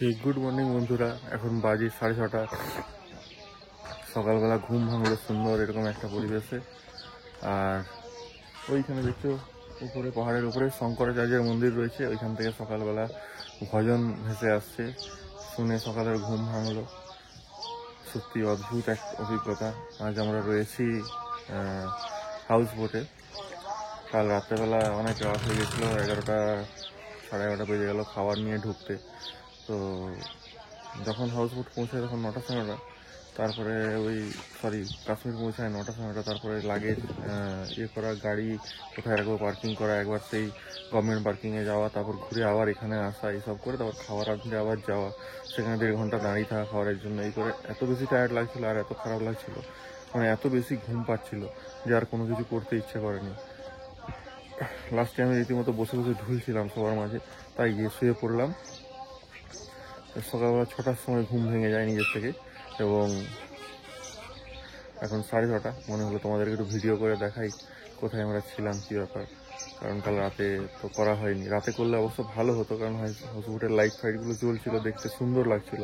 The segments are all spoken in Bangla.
গুড মর্নিং বন্ধুরা, এখন বাজে 6:30। সকালবেলা ঘুম ভাঙলো সুন্দর এরকম একটা পরিবেশে। আর ওইখানে দেখছো উপরে পাহাড়ের উপরে শঙ্করাচার্যের মন্দির রয়েছে, ওইখান থেকে সকালবেলা ভজন ভেসে আসছে, শুনে সকালের ঘুম ভাঙলো। সত্যি অদ্ভুত এক অভিজ্ঞতা। আজ আমরা রয়েছি হাউস বোটে। কাল রাত্রেবেলা অনেক রাত হয়ে গেছিলো, 11টা সাড়ে 11টা বেজে গেল খাবার নিয়ে ঢুকতে। তো যখন হাউস বোট পৌঁছায় তখন 9টা 9:30। তারপরে কাশ্মীর পৌঁছায় 9টা 9:30। তারপরে লাগেজ করা, গাড়ি কোথায় রাখবো পার্কিং করা, একবার সেই গভর্নমেন্ট পার্কিংয়ে যাওয়া, তারপর ঘুরে আবার এখানে আসা, এইসব করে তারপর খাবার আনতে আবার যাওয়া, সেখানে 1.5 ঘন্টা দাঁড়িয়ে থাকা খাবারের জন্য। এই করে এত বেশি টায়ার্ড লাগছিলো আর এত খারাপ লাগছিল, মানে এত বেশি ঘুম পাচ্ছিল যে আর কোনো কিছু করতে ইচ্ছে করেনি। লাস্টে আমি রীতিমতো বসে বসে ঢুলছিলাম সবার মাঝে, তাই গিয়ে শুয়ে পড়লাম। সকালবেলা 6টার সময় ঘুম ভেঙে যায় নিজের থেকে, এবং এখন 6:30। মনে হলো তোমাদেরকে একটু ভিডিও করে দেখাই কোথায় আমরা ছিলাম, কী ব্যাপার। কারণ কাল রাতে তো করা হয়নি, রাতে করলে অবশ্য ভালো হতো, কারণ হাউসবোটের লাইট ফাইটগুলো জ্বলছিল, দেখতে সুন্দর লাগছিল।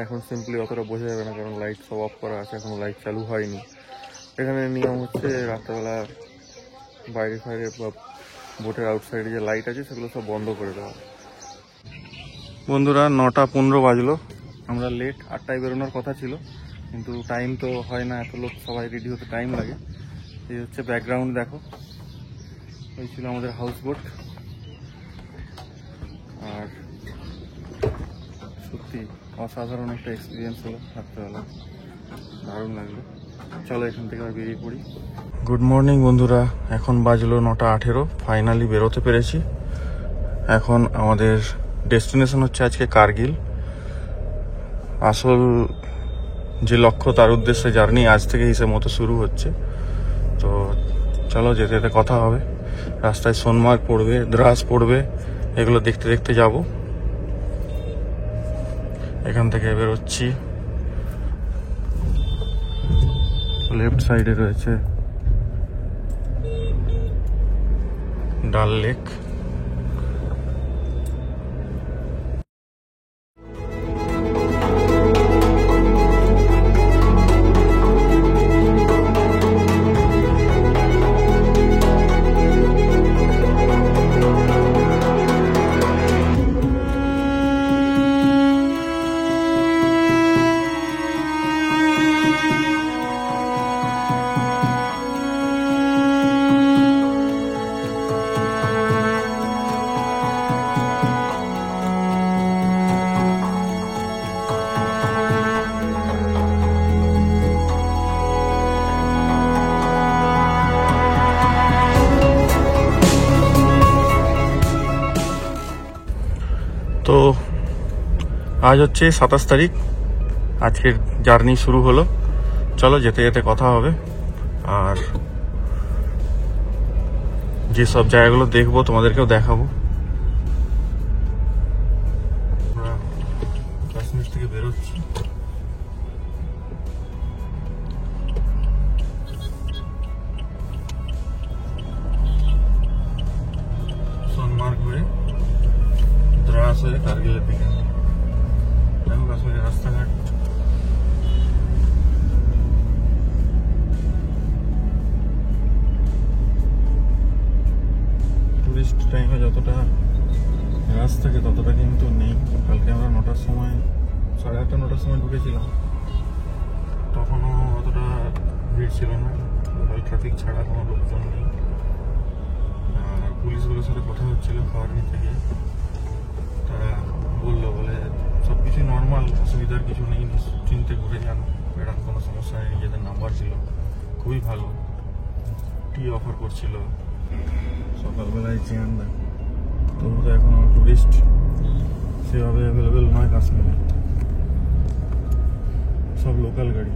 এখন সিম্পলি অতটা বোঝা যাবে না, কারণ লাইট সব অফ করা আছে, এখনও লাইট চালু হয়নি। এখানে নিয়ম হচ্ছে রাত্রেবেলা বাইরে ফাইরে বা বোটের আউটসাইডে যে লাইট আছে সেগুলো সব বন্ধ করে দেওয়া। বন্ধুরা 9টা 15 বাজলো, আমরা লেট। 8টায় বেরোনোর কথা ছিল, কিন্তু টাইম তো হয় না, এত লোক সবাই রেডি হতে টাইম লাগে। এই হচ্ছে ব্যাকগ্রাউন্ড, দেখো, এই ছিল আমাদের হাউস বোট। আর সত্যি অসাধারণ একটা এক্সপিরিয়েন্স হলো রাত্রেবেলা, দারুণ লাগলো। চলো এখান থেকে আর বেরিয়ে পড়ি। গুড মর্নিং বন্ধুরা, এখন বাজলো 9টা 18। ফাইনালি বেরোতে পেরেছি। এখন আমাদের ডেস্টিনেশন হচ্ছে আজকে কার্গিল। আসল যে লক্ষ্য তার উদ্দেশ্যে জার্নি আজ থেকে হিসেব মতো শুরু হচ্ছে। তো চলো যেতে যেতে কথা হবে। রাস্তায় সোনমার্গ পড়বে, দ্রাস পড়বে, এগুলো দেখতে দেখতে যাব। এখান থেকে বেরোচ্ছি। লেফট সাইডে রয়েছে ডাল লেক। তো আজ হচ্ছে 27 তারিখ, আজকের জার্নি শুরু হলো। চলো যেতে যেতে কথা হবে। আর যেসব জায়গাগুলো দেখবো তোমাদেরকেও দেখাবো। আমরা কাশ্মীর থেকে বেরোচ্ছি। সোনমার্গ হয়ে দ্রাস হয়ে কার্গিলের দিকে। দেখো কাশ্মীরের রাস্তাঘাট। টুরিস্ট টাইমে যতটা রাস থাকে ততটা কিন্তু নেই। কালকে আমরা 9টার সময়, 8:30 9টার সময় ঢুকেছিলাম, তখনও অতটা ভিড় ছিল না। লোকাল ট্রাফিক ছাড়া কোনো লোকজন নেই। আর পুলিশগুলোর সাথে কথা হচ্ছিল খাবার নিতে গিয়ে। তারা বলে সব কিছু নর্মাল, অসুবিধার কিছু নেই, নিশ্চিন্তে ঘুরে যান, এরকম কোনো সমস্যা নেই। নিজেদের নাম্বার ছিল, খুবই ভালো। টি অফার করছিল সকালবেলায় জিয়ানদা। তবু তো এখন টুরিস্ট সেভাবে অ্যাভেলেবেল নয় কাশ্মীরে, সব লোকাল গাড়ি।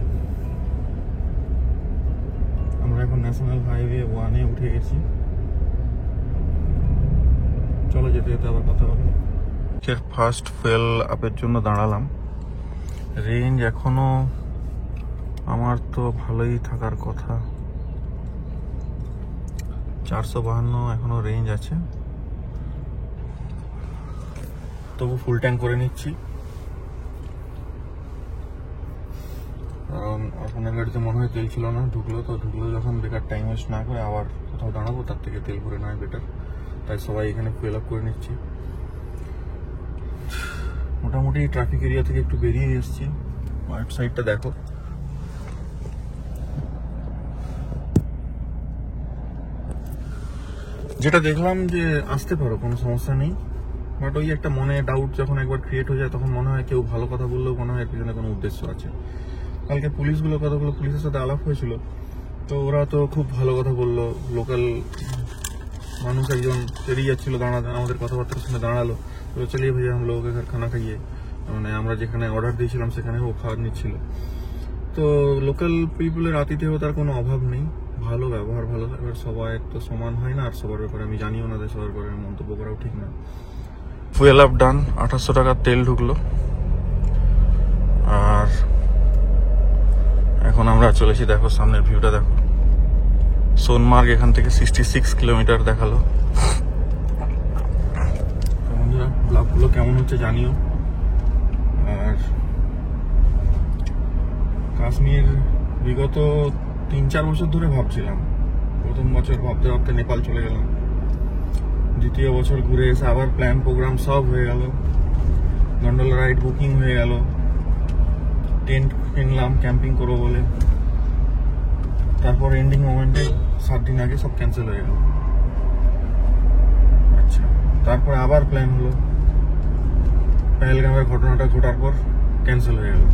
আমরা এখন ন্যাশনাল হাইওয়ে 1-এ উঠে গেছি। চলো যেতে যেতে আবার কথা হবে। ফার্স্ট ফুয়েল আপের জন্য দাঁড়ালাম। রেঞ্জ এখনো আমার তো ভালোই থাকার কথা, 452 এখনো রেঞ্জ আছে। তবু ফুল ট্যাঙ্ক করে নিচ্ছি। কারণ আপনার গাড়িতে মনে হয় তেল ছিল না, ঢুকলো যখন বেকার টাইম ওয়েস্ট না করে আবার কোথাও দাঁড়াবো, তার থেকে তেল ভরে নেওয়া বেটার। তাই সবাই এখানে ফুয়েল আপ করে নিচ্ছি। মোটামুটি ট্রাফিক এরিয়া থেকে একটু বেরিয়ে এসেছি। রাইট সাইডটা দেখো, যেটা দেখলাম যে আসতে পারো, কোনো সমস্যা নেই, বাট ওই একটা মনে ডাউট যখন একবার ক্রিয়েট হয়ে যায় তখন মনে হয় কেউ ভালো কথা বললেও মনে হয় এর পিছনে কোনো উদ্দেশ্য আছে। কালকে কতগুলো পুলিশের সাথে আলাপ হয়েছিল, তো ওরা তো খুব ভালো কথা বললো। লোকাল মানুষ একজন পেরিয়ে যাচ্ছিল, আমাদের কথাবার্তা শুনে দাঁড়ালো, তো চলিয়ে ভেজে हम लोग घर खाना খাইয়ে, মানে আমরা যেখানে অর্ডার দিয়েছিলাম সেখানে ও খাওয়ার নিচ্ছিল। তো লোকাল পিপলের আতিথেয়তার কোনো অভাব নেই, ভালো ব্যবহার, ভালো। এবার সবাই তো সমান হয় না, আর সবার ব্যাপারে আমি জানিও না, সবার ব্যাপারে মন্তব্য করাও ঠিক না। ফুয়েল আপ ডান, 2800 টাকার তেল ঢুকলো। আর এখন আমরা চলেছি, দেখো সামনের ভিউটা দেখো, সোনমার্গ এখান থেকে 66 কিলোমিটার দেখালো। বন্ধুরা ব্লগগুলো কেমন হচ্ছে জানিও। আর কাশ্মীর বিগত 3-4 বছর ধরে ভাবছিলাম, প্রথম বছর ভাবতে ভাবতে নেপাল চলে গেলাম, দ্বিতীয় বছর ঘুরে এসে আবার প্ল্যান প্রোগ্রাম সব হয়ে গেল, গন্ডোলা রাইড বুকিং হয়ে গেল, টেন্ট কিনলাম ক্যাম্পিং করবো বলে, তারপর এন্ডিং মোমেন্টে 7 দিন আগে সব ক্যান্সেল হয়ে গেল। আচ্ছা, তারপরে আবার প্ল্যান হলো, পেহেলগামের ঘটনাটা ঘটার পর ক্যান্সেল হয়ে গেল।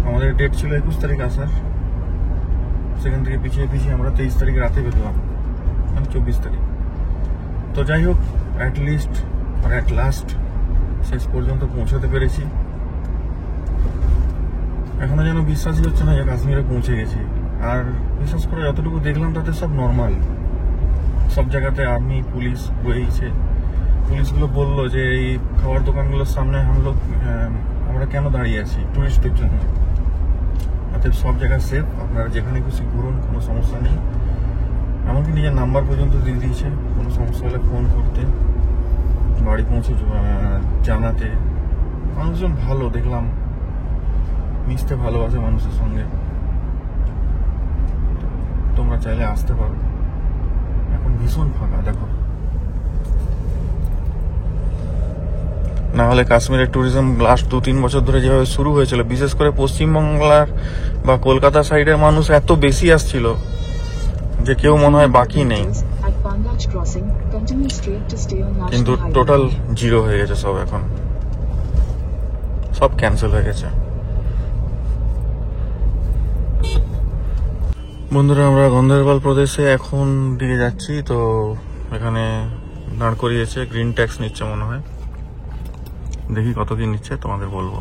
আমাদের ডেট ছিল 21 তারিখ আসার, সেখান থেকে পিছিয়ে আমরা 23 তারিখ রাতে বেরোলাম, মানে 24 তারিখ। তো যাই হোক, অ্যাটলিস্ট আর অ্যাট লাস্ট শেষ পর্যন্ত পৌঁছাতে পেরেছি। এখনো যেন বিশ্বাসই হচ্ছে না যে কাশ্মীরে পৌঁছে গেছি। আর বিশেষ করে যতটুকু দেখলাম তাতে সব নর্মাল, সব জায়গাতে আর্মি পুলিশ রয়েছে। পুলিশগুলো বললো যে এই খাবার দোকানগুলোর সামনে আমরা কেন দাঁড়িয়ে আছি, টুরিস্টদের জন্য। অর্থাৎ সব জায়গায় সেফ, আপনারা যেখানে খুশি ঘুরুন, কোনো সমস্যা নেই। এমনকি নিজের নাম্বার পর্যন্ত দিয়ে দিয়েছে, কোনো সমস্যা হলে ফোন করতে, বাড়ি পৌঁছে জানাতে। মানুষজন ভালো দেখলাম, মিশতে ভালোবাসে মানুষের সঙ্গে। তোমরা চাইলে আসতে পারো, এখন ভীষণ ফাঁকা দেখো। না হলে কাশ্মীরের ট্যুরিজম লাস্ট 2-3 বছর ধরে যেভাবে শুরু হয়েছিল, বিশেষ করে পশ্চিমবাংলার বা কলকাতা সাইডের মানুষ এত বেশি আসছিল যে কেউ মনে হয় বাকি নেই, কিন্তু টোটাল জিরো হয়ে গেছে সব, এখন সব ক্যান্সেল হয়ে গেছে। বন্ধুরা আমরা গন্ডারবাল প্রদেশে এখন দিকে যাচ্ছি, তো এখানে দাঁড় করিয়েছে, গ্রিন ট্যাক্স নিচ্ছে মনে হয়, দেখি কত কি নিচ্ছে তোমাদের বলবো।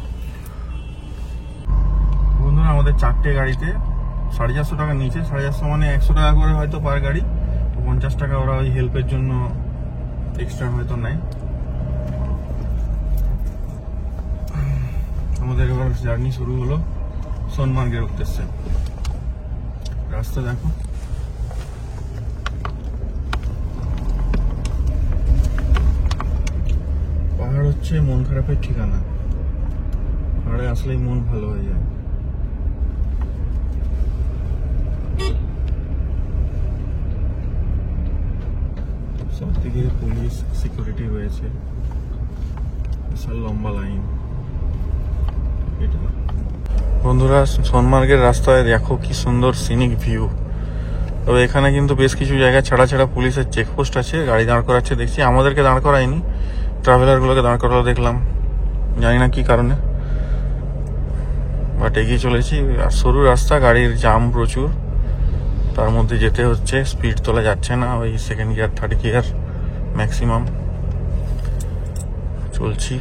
বন্ধুরা আমাদের 4টে গাড়িতে 450 টাকা নিচে, 450 মানে 100 টাকা করে হয়তো পার গাড়ি, 50 টাকা ওরা ওই হেল্পের জন্য এক্সট্রা হয়তো নেয়। আমাদের এবার জার্নি শুরু হলো সোনমার্গের উদ্দেশ্যে। রাস্তা দেখো, পাহাড় হচ্ছে মন খারাপের ঠিকানা, পাহাড়ে আসলেই মন ভালো হয়ে যায়। সব দিকে পুলিশ সিকিউরিটি রয়েছে, বিশাল লম্বা লাইন। বন্ধুরা সোনমার্গের রাস্তায় দেখো কি সুন্দর সিনিক ভিউ। তবে এখানে কিন্তু বেশ কিছু জায়গায় ছাড়া ছাড়া পুলিশের চেকপোস্ট আছে, গাড়ি দাঁড় করাচ্ছে দেখছি। আমাদেরকে দাঁড় করায়নি, ট্রাভেলারগুলোকে দাঁড় করালো দেখলাম, জানি না কি কারণে, বাট এগিয়ে চলেছি। আর সরু রাস্তা, গাড়ির জাম প্রচুর, তার মধ্যে যেতে হচ্ছে, স্পিড তোলা যাচ্ছে না, ওই second gear third gear maximum চলছি।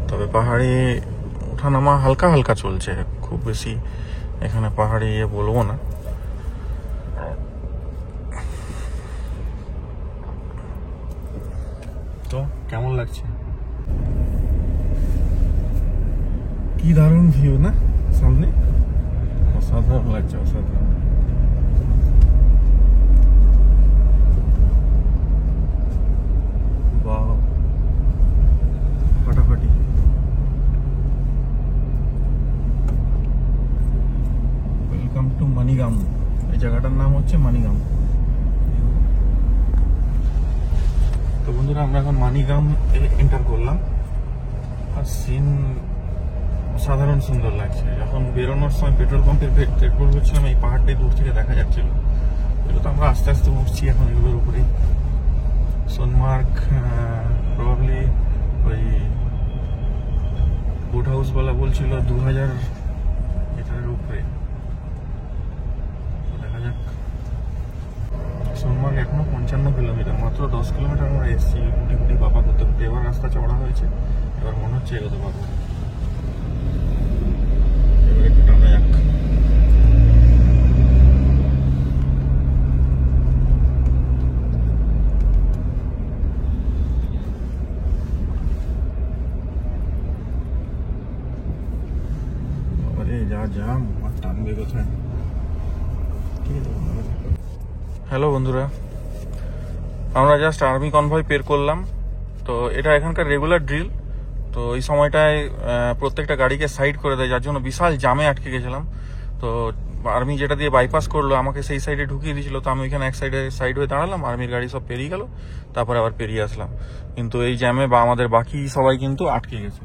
তবে পাহাড়ে ওঠানামা হালকা হালকা চলছে, খুব বেশি এখানে পাহাড়ে বলবো না। তো কেমন লাগছে? কি দারুণ ভিউ না সামনে, অসাধারণ লাগছে, অসাধারণ। হচ্ছে মানিগাম। তো বন্ধুরা আমরা এখন মানিগাম এন্টার করলাম, আর সিন অসাধারণ সুন্দর লাগছে। যখন বেরোনোর সময় পেট্রোল পাম্পের পেট্রোল করছিলাম, এই পাহাড়টাই দূর থেকে দেখা যাচ্ছিল। এগুলো তো আমরা আস্তে আস্তে উঠছি এখন এগুলোর উপরেই। সোনমার্গ প্রবাবলি ওই বোট হাউস বলা বলছিল 2000 মিটারের উপরে। দেখা যাক। সোনমার্গ এখনো 55 কিলোমিটার, মাত্র 10 কিলোমিটার আমরা এসেছি গুটি গুটি বাবা করতে করতে। এবার রাস্তা চওড়া হয়েছে, এবার মনে হচ্ছে এগোতে পারবো। এবার একটু টানা যাক। যা জাম আর টানবে কোথায়। হ্যালো বন্ধুরা, আমরা জাস্ট আর্মি কনভয় পের করলাম। তো এটা এখানকার রেগুলার ড্রিল। তো এই সময়টায় প্রত্যেকটা গাড়িকে সাইড করে দেয়, যার জন্য বিশাল জামে আটকে গেছিলাম। তো আর্মি যেটা দিয়ে বাইপাস করলো আমাকে সেই সাইডে ঢুকিয়ে দিয়েছিল। তো আমি ওইখানে এক সাইড হয়ে দাঁড়ালাম, আর্মির গাড়ি সব পেরিয়ে গেল, তারপরে আবার পেরিয়ে আসলাম। কিন্তু এই জ্যামে আমাদের বাকি সবাই কিন্তু আটকে গেছে।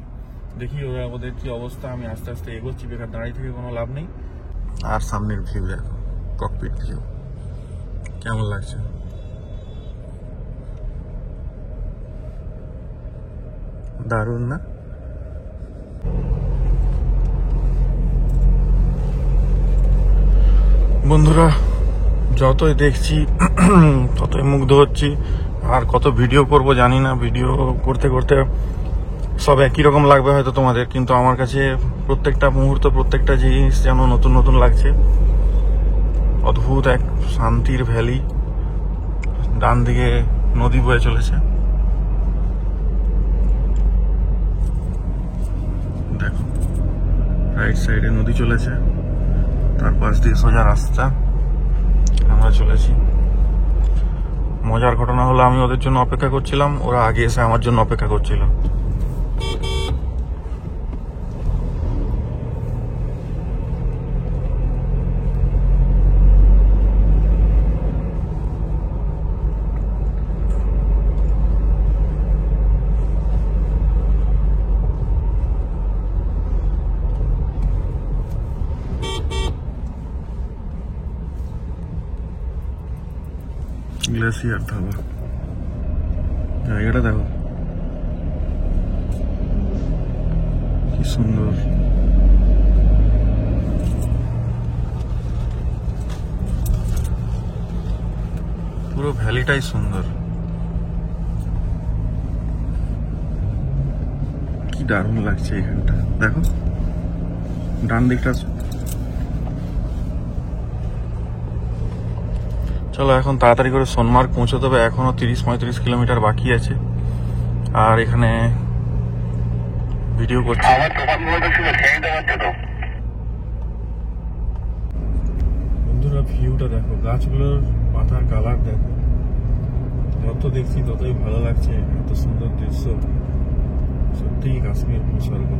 দেখি ওদের কি অবস্থা। আমি আস্তে আস্তে এগোচ্ছি, বেকার দাঁড়িয়ে থেকে কোনো লাভ নেই। আর সামনের ভিউ দেখো, ককপিট ভিউ কেমন লাগছে। দারুণ না? বন্ধুরা যতই দেখছি ততই মুগ্ধ হচ্ছি। আর কত ভিডিও করব জানি না, ভিডিও করতে করতে সব একই রকম লাগবে হয়তো তোমাদের, কিন্তু আমার কাছে প্রত্যেকটা মুহূর্ত প্রত্যেকটা জিনিস যেন নতুন নতুন লাগছে। অদ্ভুত এক শান্তির ভ্যালি, ডান দিকে নদী বয়ে চলেছে, দেখো রাইট সাইডে নদী চলেছে, তার পাশ দিয়ে সোজা রাস্তা, আমরা চলেছি। মজার ঘটনা হলো আমি ওদের জন্য অপেক্ষা করছিলাম, ওরা আগে এসে আমার জন্য অপেক্ষা করছিল। গ্লেসিয়ার ধাবা, জায়গাটা দেখো কি সুন্দর। পুরো ভ্যালিটাই সুন্দর, কি দারুণ লাগছে এখানটা। দেখো ডান দিকটা। চলো এখন তাড়াতাড়ি করে সোনমার্গ পৌঁছতে হবে, এখনো 30-35 কিলোমিটার বাকি আছে। আর এখানে ভিডিও করছি। বন্ধুরা ভিউটা দেখো, গাছগুলোর পাতার কালার দেখো, যত দেখছি ততই ভালো লাগছে। এত সুন্দর দৃশ্য, সত্যিই কাশ্মীর ভূস্বর্গ।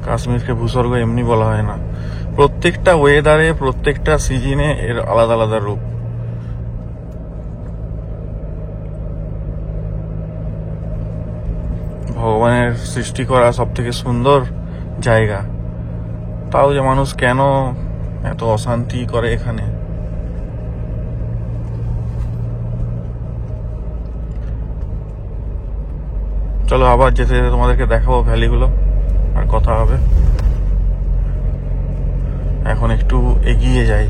কাশ্মীরকে ভূস্বর্গ এমনি বলা হয় না, প্রত্যেকটা ওয়েদারে প্রত্যেকটা সিজনে এর আলাদা আলাদা রূপ। ভগবানের সৃষ্টি করা সব থেকে সুন্দর জায়গা, তাও যে মানুষ কেন এত অশান্তি করে এখানে। চলো আবার যেতে যেতে তোমাদেরকে দেখাবো ভ্যালিগুলো, আর কথা হবে। এখন একটু এগিয়ে যাই,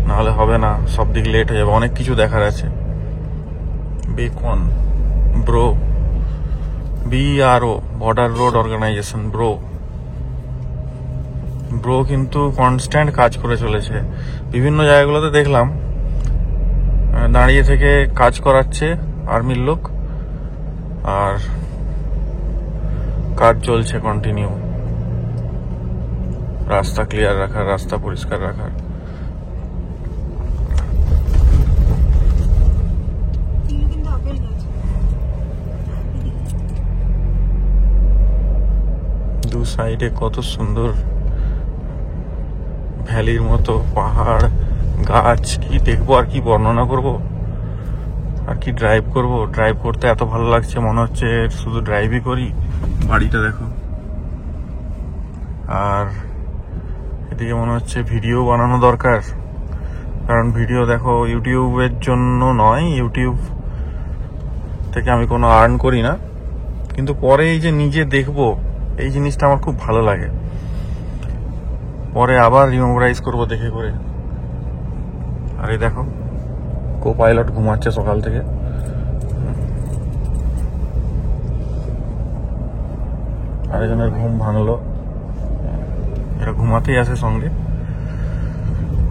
নাহলে হবে না, সব দিক লেট হয়ে যাবে, অনেক কিছু দেখার আছে। Beacon BRO, BRO border road organisation BRO কিন্তু কনস্ট্যান্ট কাজ করে চলেছে। বিভিন্ন জায়গাগুলোতে দেখলাম দাঁড়িয়ে থেকে কাজ করাচ্ছে আর্মির লোক, আর কাজ চলছে কন্টিনিউ, রাস্তা ক্লিয়ার রাখার, রাস্তা পরিষ্কার রাখার। দু সাইডে কত সুন্দর ভ্যালির মতো পাহাড়, গাছ, কি দেখবো আর কি বর্ণনা করব, আর কি ড্রাইভ করব। ড্রাইভ করতে এত ভালো লাগছে, মনে হচ্ছে শুধু ড্রাইভই করি। বাড়িটা দেখো, আর এদিকে মনে হচ্ছে ভিডিও বানানো দরকার, কারণ ভিডিও দেখো ইউটিউবের জন্য নয়, ইউটিউব থেকে আমি কোনো আর্ন করি না, কিন্তু পরে এই যে নিজে দেখবো এই জিনিসটা আমার খুব ভালো লাগে, পরে আবার রিমেম্বরাইজ করবো দেখে করে। আর এই দেখো কো পাইলট ঘুমাচ্ছে সকাল থেকে, আরেকজনের ঘুম ভাঙলো, এরা ঘুমাতেই আসে সঙ্গে।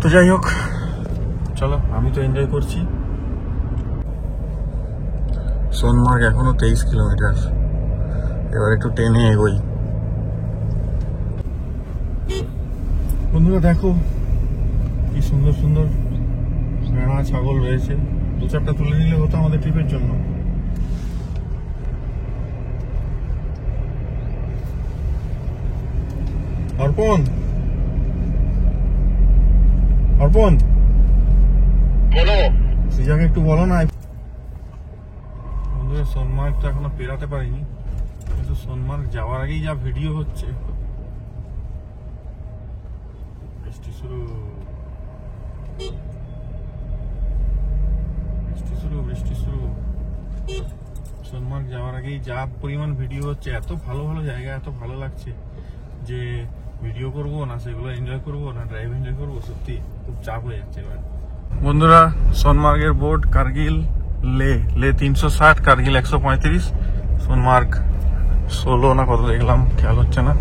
তো যাই হোক, চলো, আমি তো এনজয় করছি। সোনমার্গ এখনো 23 কিলোমিটার, এবার একটু টেনে এগোই। বন্ধুরা দেখো কি সুন্দর সুন্দর ভেড়া ছাগল রয়েছে, দু চারটা তুলে নিলে হতো আমাদের ট্রিপের জন্য। অর্পণ, অর্পণ বলো, সিজাকে একটু বলো না। বন্ধুরা সোনমার্গ তো এখনো পেরাতে পারিনি, কিন্তু সোনমার্গ যাওয়ার আগেই যা ভিডিও হচ্ছে। বৃষ্টি শুরু, বৃষ্টি শুরু, বৃষ্টি শুরু। সোনমার্গ যাওয়ার আগেই যা পরিমাণ ভিডিও হচ্ছে, এত ভালো ভালো জায়গা, এত ভালো লাগছে যে ভিডিও করব না সেগুলো এনজয় করব না ড্রাইভ এনজয় করব, সত্যি খুব চাপ হয়ে যাচ্ছে এবার। বন্ধুরা সোনমার্গের বোর্ড কার্গিল লে 360, কার্গিল 135, সোনমার্গ 16 না কত দেখলাম, খেয়াল হচ্ছে না।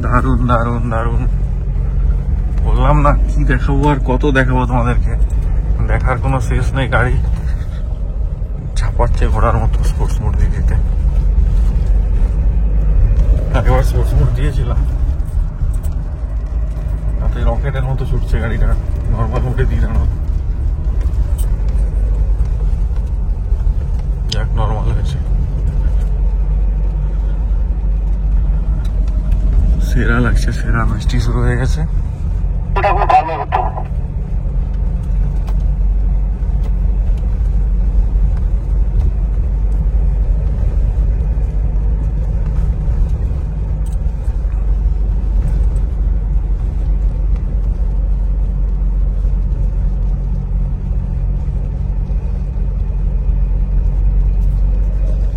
দারুন দারুন দারুন, বললাম না কি দেখাবো আর কত দেখাবো তোমাদেরকে, দেখার কোনো শেষ নেই। গাড়ি ঝাপাচ্ছে ঘোড়ার মতো স্পোর্টস মোড দিয়ে দিতে। আগেবার স্পোর্টস মোড দিয়েছিলাম, তাতে রকেটের মতো ছুটছে গাড়িটা, নর্মাল মোডে দিয়ে দাঁড়ানো। যাক, নর্মাল হয়েছে। সেরা লাগছে, সেরা। বৃষ্টি শুরু হয়ে গেছে।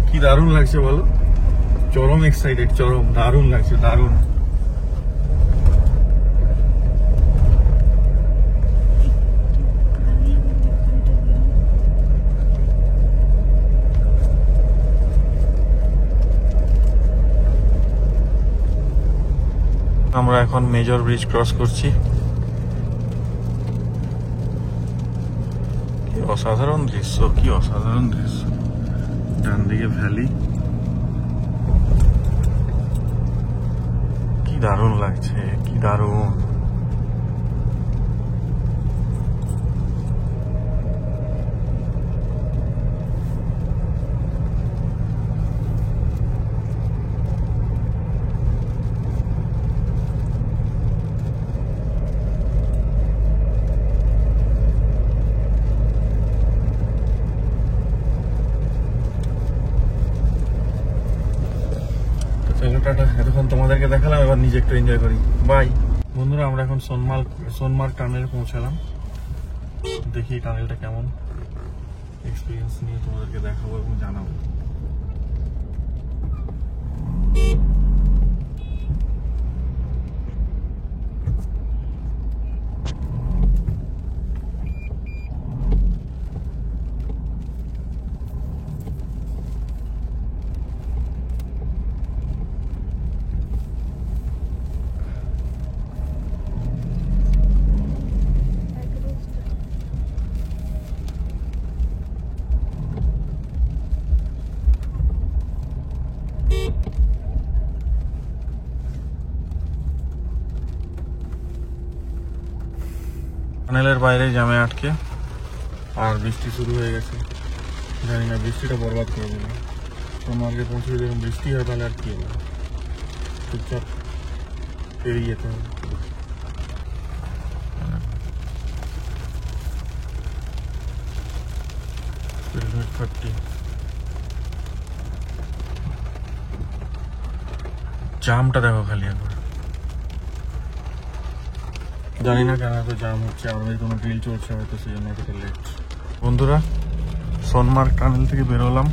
কি দারুণ লাগছে বলো, চরম এক্সাইটেড, চরম দারুণ লাগছে, দারুণ। আমরা এখন মেজর ব্রিজ ক্রস করছি। কি অসাধারণ দৃশ্য, কি অসাধারণ দৃশ্য। ডান দিকে ভ্যালি, কি দারুণ লাগছে, কি দারুণ। চলো টাটা, এতক্ষণ তোমাদেরকে দেখালাম, এবার নিজে একটু এনজয় করি। বাই বন্ধুরা, আমরা এখন সোনমার্গ টানেলে পৌঁছালাম। দেখি টানেলটা কেমন, এক্সপিরিয়েন্স নিয়ে তোমাদেরকে দেখাবো এবং জানাবো। টানেলের বাইরে জ্যামে আটকে, আর বৃষ্টি শুরু হয়ে গেছে। জানি না, বৃষ্টিটা বরবাদ করে দিল। সোনমার্গে পৌঁছে যদি বৃষ্টি হয় তাহলে আর কি হবে, চুপচাপ পেরিয়ে যেতে হবে। জামটা দেখো খালি একবার, জানি না কেন এত জাম হচ্ছে, আমাদের কোনো ড্রিল চলছে হয়তো সেই জন্য এতটা লেট। বন্ধুরা সোনমার্গ টানেল থেকে বেরোলাম,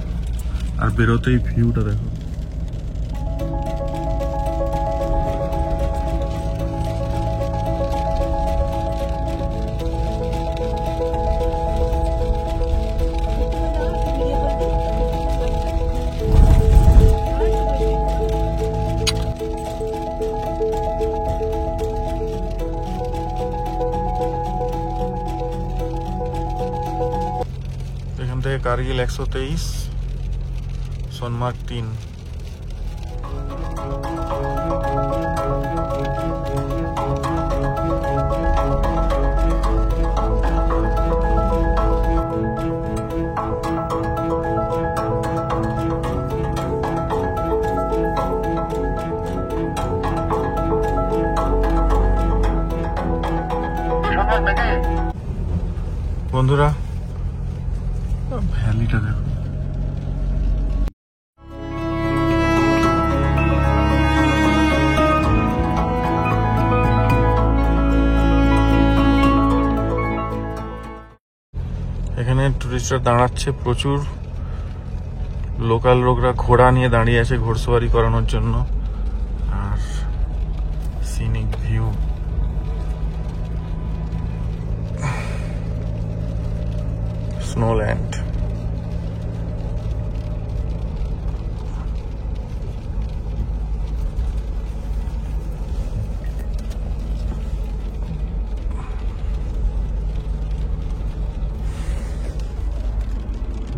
আর বেরোতেই ভিউটা দেখো। এখান থেকে কার্গিল 123, সোনমার্গ 3। বন্ধুরা ভ্যালিটা দেখো, এখানে টুরিস্টরা দাঁড়াচ্ছে প্রচুর। লোকাল লোকরা ঘোড়া নিয়ে দাঁড়িয়ে আছে ঘোড়সওয়ারি করানোর জন্য। আর সিনিক ভিউ, স্নোল্যান্ড।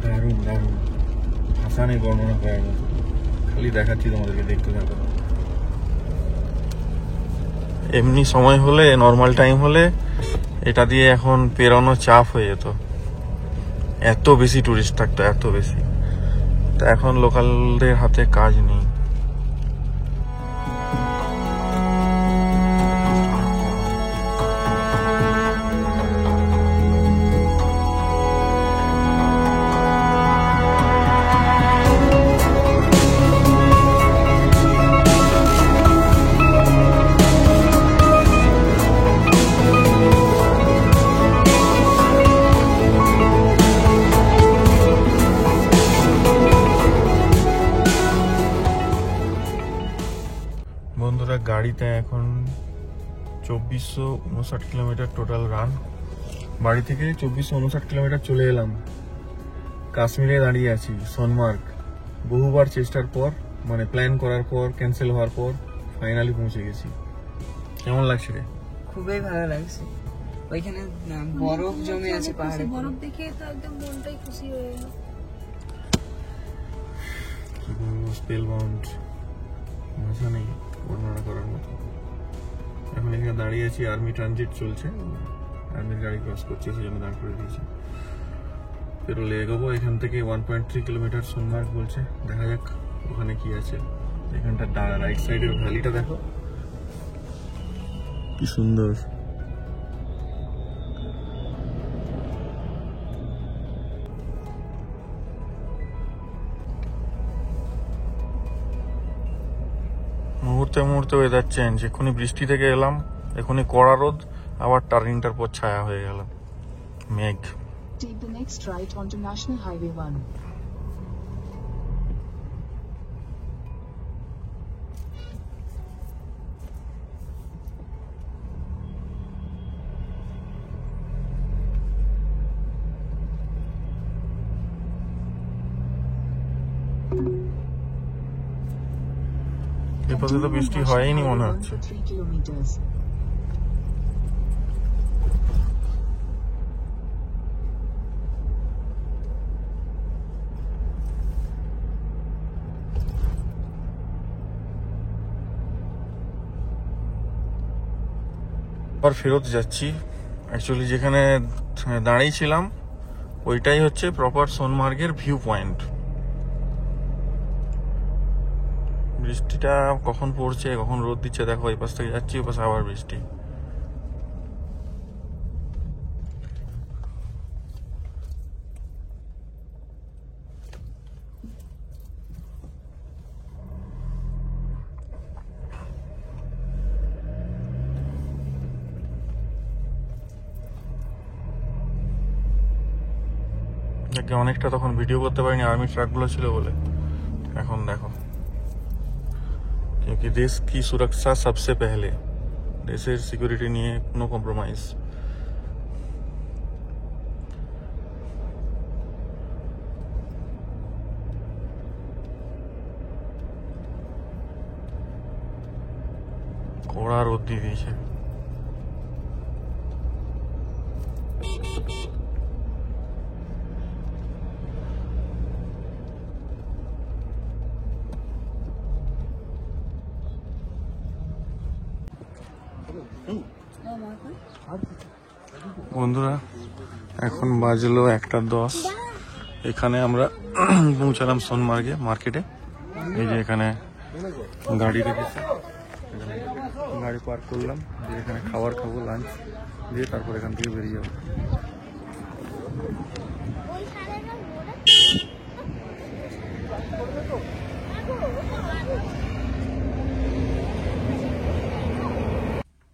দারুণ দারুণ, ভাষা নেই বর্ণনা করার মতো, খালি দেখাচ্ছি তোমাদেরকে, দেখতে থাকো। এমনি সময় হলে, নর্মাল টাইম হলে এটা দিয়ে এখন পেরোনো চাপ হয়ে যেত, এত বেশি টুরিস্ট থাকতো, এত বেশি। তা এখন লোকালদের হাতে কাজ নেই। বন্ধুরা গাড়িতে এখন 2459 কিলোমিটার টোটাল রান। বাড়ি থেকে 2459 কিলোমিটার চলে এলাম। কাশ্মীরে দাঁড়িয়ে আছি, সোনমার্গ। বহুবার চেষ্টার পর, মানে প্ল্যান করার পর, ক্যান্সেল হওয়ার পর ফাইনালি পৌঁছে গেছি। কেমন লাগছে রে? খুবই ভালো লাগছে। ওইখানে বরফ জমে আছে পাহাড়ে, বরফ দেখে তো একদম মনটাই খুশি হয়ে গেল। স্পেল বাউন্ড, ভাষা নেই বর্ণনা করার মতো। এখন এখানে দাঁড়িয়ে আছি, আর্মি ট্রানজিট চলছে, আর্মির গাড়ি ক্রস করছে, সেই জন্য দাঁড় করে দিয়েছি। পেরোলে এগোবো। এখান থেকে 1.3 কিলোমিটার সোনমার্গ বলছে, দেখা যাক ওখানে কি আছে। এখানটা রাইট সাইডের ভ্যালিটা দেখো কি সুন্দর। মুহূর্তে মুহূর্তে ওয়েদার চেঞ্জ, এক্ষুনি বৃষ্টি থেকে এলাম, এক্ষুনি কড়া রোদ, আবার টার্নিংটার পর ছায়া হয়ে গেল, মেঘ। Take the next right onto National Highway 1. এ পথে তো বৃষ্টি হয়নি মনে হচ্ছে। 3 kilometers. আবার ফেরত যাচ্ছি। অ্যাকচুয়ালি যেখানে দাঁড়িয়েছিলাম ওইটাই হচ্ছে প্রপার সোনমার্গের ভিউ পয়েন্ট। বৃষ্টিটা কখন পড়ছে কখন রোদ দিচ্ছে দেখো, এই পাশ থেকে যাচ্ছি ওই পাশে আবার বৃষ্টি। অনেকটা তখন ভিডিও করতে পারিনি, আর্মি ট্রাকগুলো ছিল বলে। এখন দেখো, क्योंकि देश की सुरक्षा सबसे पहले, देशेर सिक्योरिटी নিয়ে কোনো কম্প্রোমাইজ। কড়া রোদ দিয়ে দিয়েছে। বন্ধুরা এখন বাজলো 1:10। এখানে আমরা পৌঁছালাম সোনমার্গে মার্কেটে। এই যে এখানে গাড়ি রেখেছে, গাড়ি পার্ক করলাম, দিয়ে এখানে খাবার খাবো, লাঞ্চ দিয়ে তারপর এখান থেকে বেরিয়ে যাবো।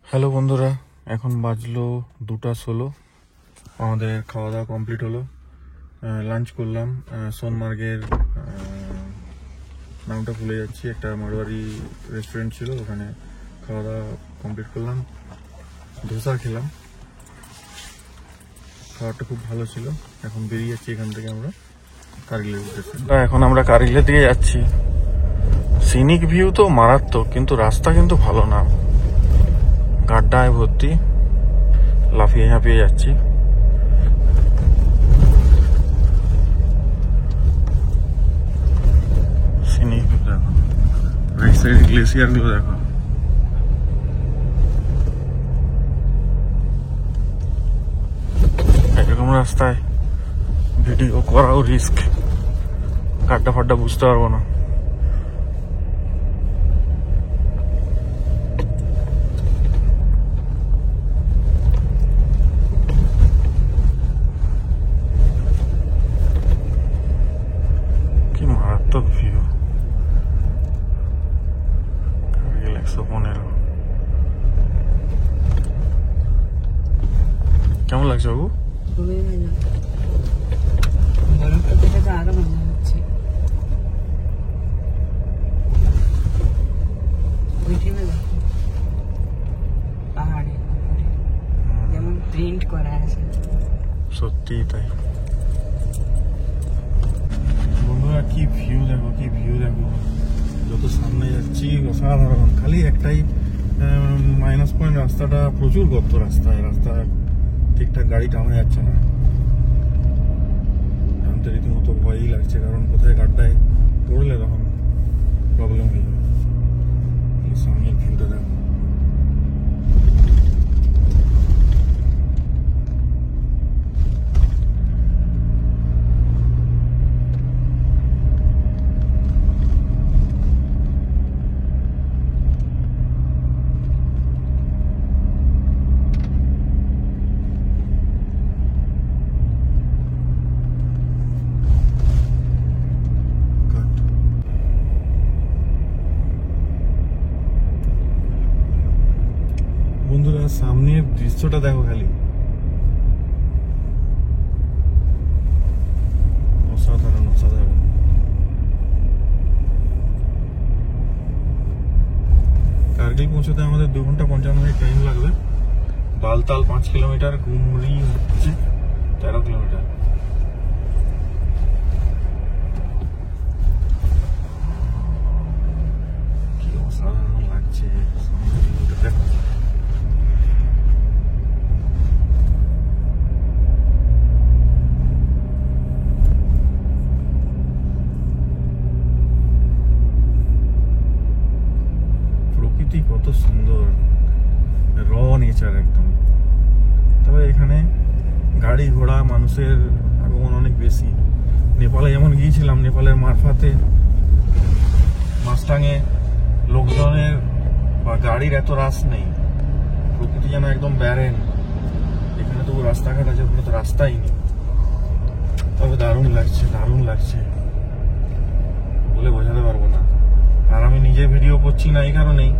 হ্যালো বন্ধুরা, এখন বাজলো 2:16। আমাদের খাওয়া দাওয়া কমপ্লিট হলো, লাঞ্চ করলাম। সোনমার্গের নামটা ভুলে যাচ্ছি, একটা মারোয়ারি রেস্টুরেন্ট ছিল, ওখানে খাওয়া দাওয়া কমপ্লিট করলাম। ধোসা খেলাম, খাওয়াটা খুব ভালো ছিল। এখন বেরিয়ে যাচ্ছি এখান থেকে আমরা কারিলের উদ্দেশ্যে। এখন আমরা কারিলের দিকে যাচ্ছি। সিনিক ভিউ তো মারাত্মক, কিন্তু রাস্তা কিন্তু ভালো না, গাড্ডায় ভর্তি, লাফিয়ে ঝাঁপিয়ে যাচ্ছি। সিনিক ভিউ দেখো, রাইট সাইড গ্লেসিয়ার গুলো দেখো। এরকম রাস্তায় ভিডিও করাও রিস্ক, গাড্ডা ফাড্ডা বুঝতে পারবো না। ভিউ 115। কেমন লাগছে বাবু? খুবই ভালো, বরফটা দেখে তো আরো মজা হচ্ছে। ওইখানে দেখো পাহাড়ের উপরে যেমন প্রিন্ট করা আছে, সত্যি তাই। বন্ধুরা কি ভিউ দেখো, কি ভিউ দেখো, যত সামনে যাচ্ছি অসাধারণ। খালি একটাই মাইনাস পয়েন্ট, রাস্তাটা প্রচুর গর্ত, রাস্তায় ঠিকঠাক গাড়ি টানা যাচ্ছে না। তো রীতিমতো ভয়ই লাগছে, কারণ কোথায় গাড্ডায় পড়লে তখন প্রবলেম হয়ে যাবে। সামনের ভিউটা দেখো, সামনের দৃশ্যটা দেখো, খালি অসাধারণ অসাধারণ। কার্গিল পৌঁছতে আমাদের 2 ঘন্টা 55 মিনিট টাইম লাগবে। বালতাল 5 কিলোমিটার, গুমরি হচ্ছে 13 কিলোমিটার। কি অসাধারণ লাগছে দেখো। কত সুন্দর র নেচার একদম। তবে এখানে গাড়ি ঘোড়া মানুষের আগমন অনেক বেশি। নেপালে যেমন গিয়েছিলাম, নেপালের মারফাতে মাস্টাঙে লোকজনের বা গাড়ির এত রাশ নেই, প্রকৃতি যেন একদম ব্যারেন। এখানে তো রাস্তাঘাট আছে, ওখানে তো রাস্তাই নেই। তবে দারুণ লাগছে, দারুণ লাগছে, বলে বোঝাতে পারবো না। আর আমি নিজে ভিডিও করছি না এই কারণেই,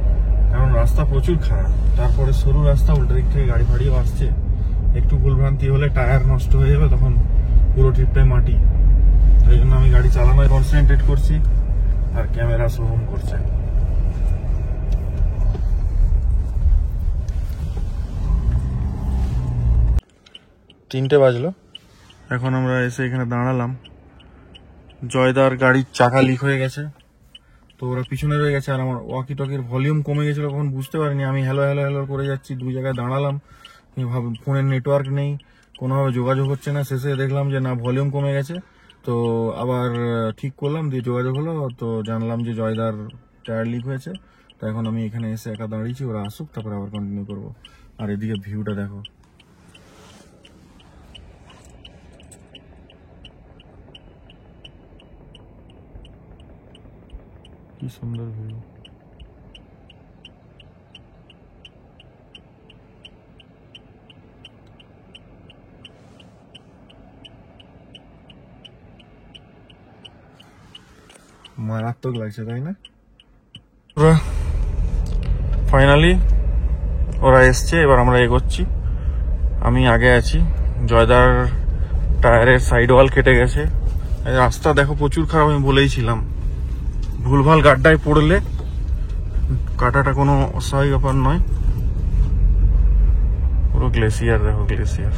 কারণ রাস্তা প্রচুর খারাপ, তারপরে সরু রাস্তা, উল্টো দিক থেকে গাড়ি ফাড়িও আসছে। একটু ভুলভ্রান্তি হলে টায়ার নষ্ট হয়ে যাবে, তখন পুরো ট্রিপটাই মাটি। তাই জন্য আমি গাড়ি চালানোয় কনসেন্ট্রেট করছি, আর ক্যামেরা সোহম করছে। তিনটে বাজলো, এখন আমরা এসে এখানে দাঁড়ালাম। জয়দার গাড়ির চাকা লিক হয়ে গেছে, তো ওরা পিছনে রয়ে গেছে। আর আমার ওয়াকি টকির ভলিউম কমে গেছিলো, কখন বুঝতে পারিনি। আমি হ্যালো হ্যালো হ্যালো করে যাচ্ছি, দুই জায়গায় দাঁড়ালাম, ফোনের নেটওয়ার্ক নেই, কোনোভাবে যোগাযোগ হচ্ছে না। শেষে দেখলাম যে না, ভলিউম কমে গেছে। তো আবার ঠিক করলাম, দিয়ে যোগাযোগ হলো, তো জানলাম যে জয়দার টায়ার লিক হয়েছে। তো এখন আমি এখানে এসে একা দাঁড়িয়েছি, ওরা আসুক, তারপরে আবার কন্টিনিউ করবো। আর এদিকে ভিউটা দেখো, কি সুন্দর ভিউ। মারাত্মক লাগছে, তাই না? ফাইনালি ওরা এসছে, এবার আমরা এগোচ্ছি। আমি আগে আছি। জয়দার টায়ারের সাইড ওয়াল কেটে গেছে। রাস্তা দেখো প্রচুর খারাপ, আমি বলেইছিলাম। ভুলভাল গাড্ডায় পড়লে কাটাটা কোনো অস্বাভাবিক ব্যাপার নয়। পুরো গ্লেসিয়ার দেখো, গ্লেসিয়ার।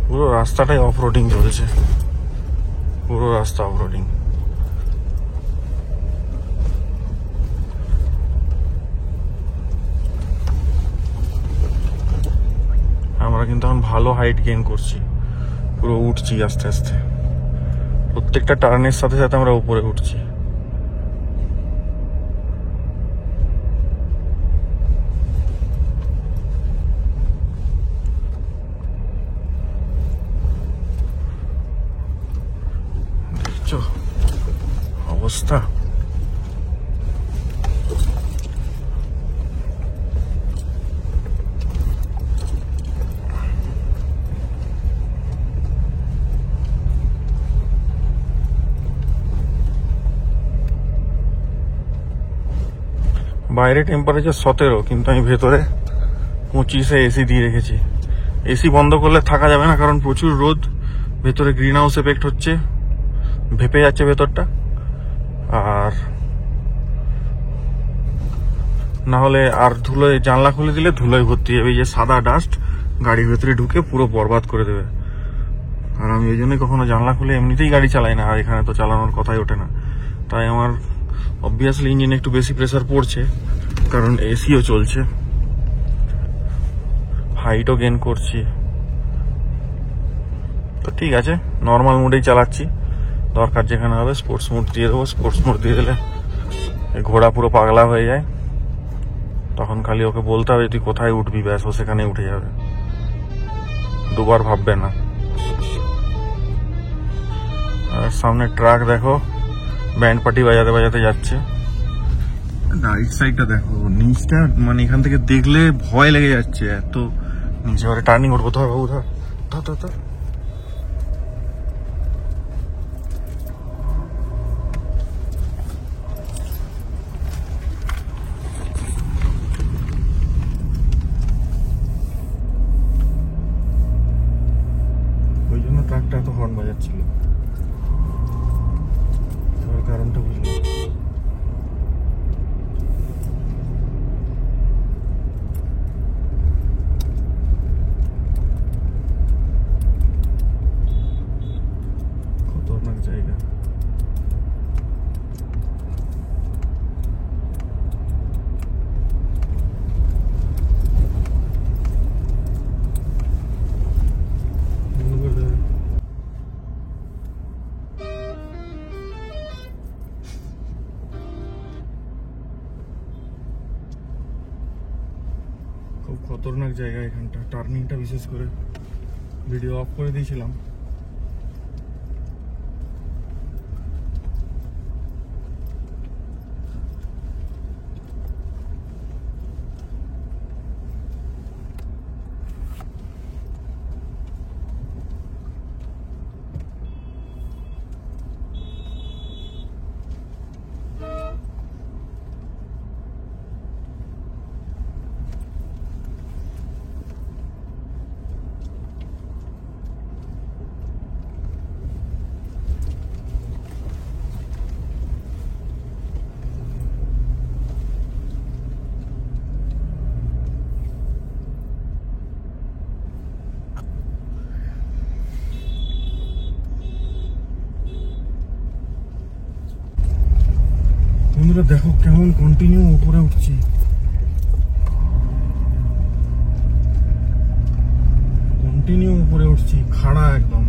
পুরো রাস্তাটাই অফ রোডিং চলছে, পুরো রাস্তা অফ রোডিং। আমরা কিন্তু এখন ভালো হাইট গেইন করছি, পুরো উঠছি আস্তে আস্তে। প্রত্যেকটা টার্নের সাথে সাথে আমরা উপরে উঠছি। দেখছো অবস্থা? বাইরে টেম্পারেচার 17, কিন্তু আমি ভেতরে 25-এ এসি দিয়ে রেখেছি। এসি বন্ধ করলে থাকা যাবে না, কারণ প্রচুর রোদ, ভেতরে গ্রিন হাউস এফেক্ট হচ্ছে, ভেপে যাচ্ছে ভেতরটা। আর না হলে আর ধুলোয়, জানলা খুলে দিলে ধুলোয় ভর্তি যাবে। এই যে সাদা ডাস্ট গাড়ির ভেতরে ঢুকে পুরো বরবাদ করে দেবে। আর আমি ওই জন্যই কখনো জানলা খুলে এমনিতেই গাড়ি চালাই না, আর এখানে তো চালানোর কথাই ওঠে না। তাই আমার অবভিয়াসলি ইঞ্জিনে একটু বেশি প্রেসার পড়ছে, কারণ এসিও চলছে, হাইটও গেইন করছি। তো ঠিক আছে, নর্মাল মোডেই চালাচ্ছি। দরকার যেখানে হবে স্পোর্টস মোড দিয়ে দেবো। স্পোর্টস মোড দিয়ে দিলে ঘোড়া পুরো পাগলা হয়ে যায়, তখন খালি ওকে বলতে হবে তুই কোথায় উঠবি, ব্যাস ও সেখানে উঠে যাবে, দুবার ভাববে না। আর সামনে ট্রাক দেখো, ব্যান্ড পার্টি বাজাতে বাজাতে যাচ্ছে। রাইট সাইডটা দেখো, নিচটা মানে এখান থেকে দেখলে ভয় লেগে যাচ্ছে এত নিচে। টার্নিং উঠবো, ধর বাবু ধর ধর ধর। ওই জন্য ট্রাকটা এত হর্ন বাজাচ্ছিল, কারণটা বুঝলাম। খতরনাক জায়গা। খতরনাক জায়গা এখানটা, টার্নিংটা বিশেষ করে। ভিডিও অফ করে দিয়েছিলাম। বন্ধুরা দেখো কেমন কন্টিনিউ উপরে উঠছি, কন্টিনিউ উপরে উঠছি, খাড়া একদম।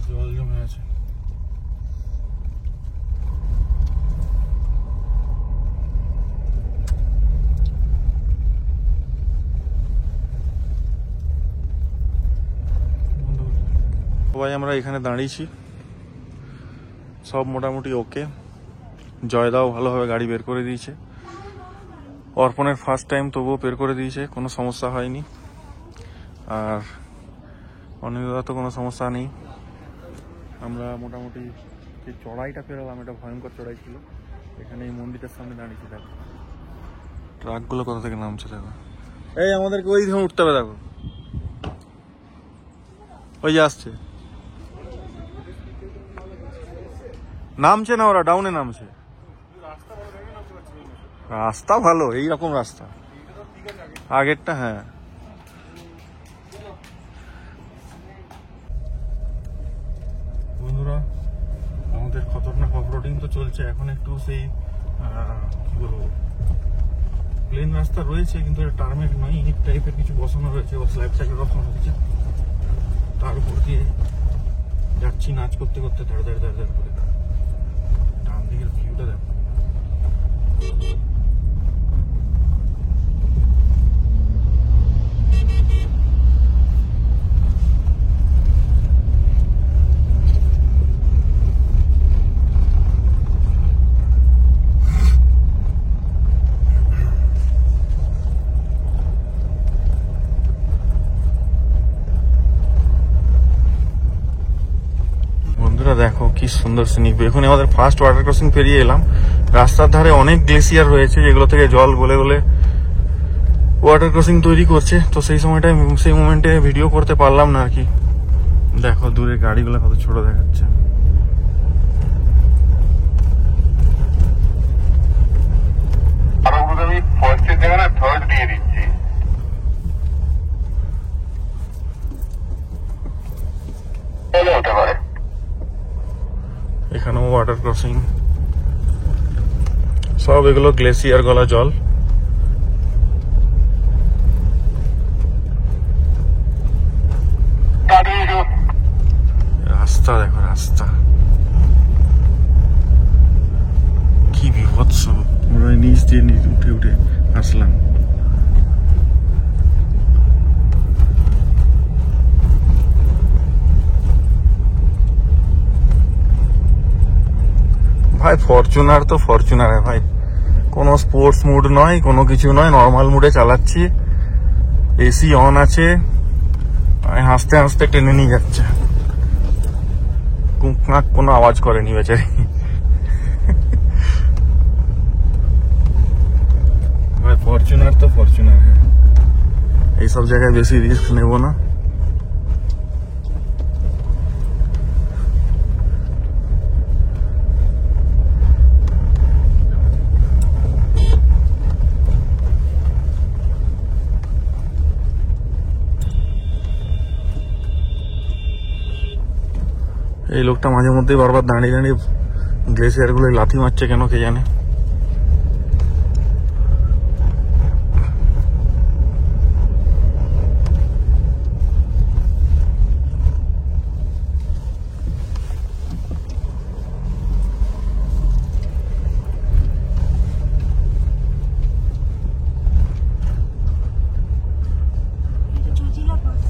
জল জমে আছে। সবাই আমরা এখানে দাঁড়িয়েছি, সব মোটামুটি ওকে। জয়দাও ভালোভাবে গাড়ি বের করে দিয়েছে, অর্পণের ফার্স্ট টাইম তবুও বের করে দিয়েছে, কোনো সমস্যা হয়নি। আর অনিন্দার তো কোনো সমস্যা নেই। আমরা মোটামুটি যে চড়াইটা পেরোলাম, এটা ভয়ঙ্কর চড়াই ছিল। এখানে এই মন্দিরটার সামনে দাঁড়িয়েছি, দেখো ট্রাকগুলো কোথা থেকে নামছে দেখো। এই আমাদেরকে ওই দিকে উঠতে হবে, দেখো ওই যে আসছে, নামছে না ওরা, ডাউনে নামছে। রাস্তা ভালো, এইরকম রাস্তা আগেরটা। হ্যাঁ বন্ধুরা, আমাদের খতরনাক অফরোডিং তো চলছে এখন। একটু সেই কি বলবো, প্লেন রাস্তা রয়েছে কিন্তু এটা টার্মেট নয়, ইট টাইপের কিছু বসানো রয়েছে, ও স্ল্যাব টাইপের বসানো রয়েছে। তার উপর দিয়ে যাচ্ছি নাচ করতে করতে, দাঁড় দাঁড় দাঁড় দাঁড় করে। ডান দিকের ভিউটা দেখো। দেখো কি সুন্দর সিনিক ভিউ। এখন আমাদের ফার্স্ট ওয়াটার ক্রসিং পেরিয়ে এলাম। রাস্তার ধারে অনেক গ্লেসিয়ার রয়েছে, যেগুলো থেকে জল গলে গলে ওয়াটার ক্রসিং তৈরি করছে। তো সেই মোমেন্টে ভিডিও করতে পারলাম না আর কি। দেখো দূরে গাড়িগুলো কত ছোট দেখাচ্ছে। এখানেও ওয়াটার ক্রসিং, সব এগুলো গ্লেসিয়ার গলা জল। রাস্তা দেখো, রাস্তা কি বিভৎস। আমরা নিচ দিয়ে উঠে উঠে আসলাম। ভাই ফরচুনার তো ফরচুনার ভাই, কোনো স্পোর্টস মুড নয়, কোনো কিছু নয়, নর্মাল মুডে চালাচ্ছি। এসি অন আছে, হাসতে হাসতে টেনে নিয়ে যাচ্ছে। কোনো আওয়াজ করেনি বেচারি। ফরচুনার তো ফরচুনার, এইসব জায়গায় বেশি রিস্ক নেব না। এই লোকটা মাঝে মধ্যেই বারবার দাঁড়িয়ে দাঁড়িয়ে গ্লেসিয়ার গুলো লাথি মারছে কেন কে জানে। Zojila pass.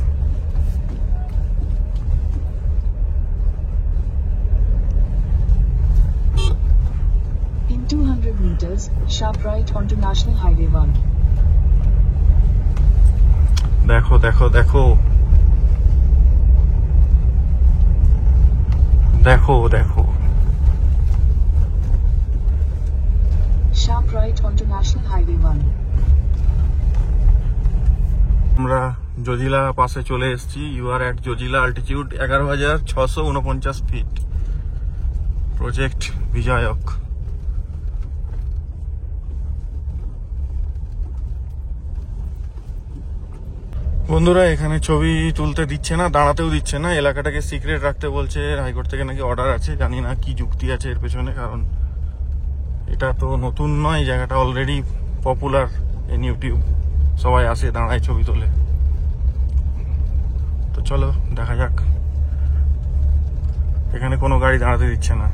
In 200 meters, sharp right onto National Highway 1. দেখো দেখো দেখো দেখো দেখো, Sharp right onto National Highway 1. আমরা জজিলা পাশে চলে এসেছি। You are at Zojila, altitude 11,649 feet, project Vijayak. বন্ধুরা এখানে ছবি তুলতে দিচ্ছে না, দাঁড়াতেও দিচ্ছে না, এলাকাটাকে সিক্রেট রাখতে বলছে। হাইকোর্ট থেকে নাকি অর্ডার আছে, জানি না কি যুক্তি আছে এর পেছনে, কারণ এটা তো নতুন নয়, জায়গাটা অলরেডি পপুলার। ইন ইউটিউব সবাই আসে, দাঁড়ায়, ছবি তোলে। তো চলো দেখা যাক। এখানে কোনো গাড়ি দাঁড়াতে দিচ্ছে না।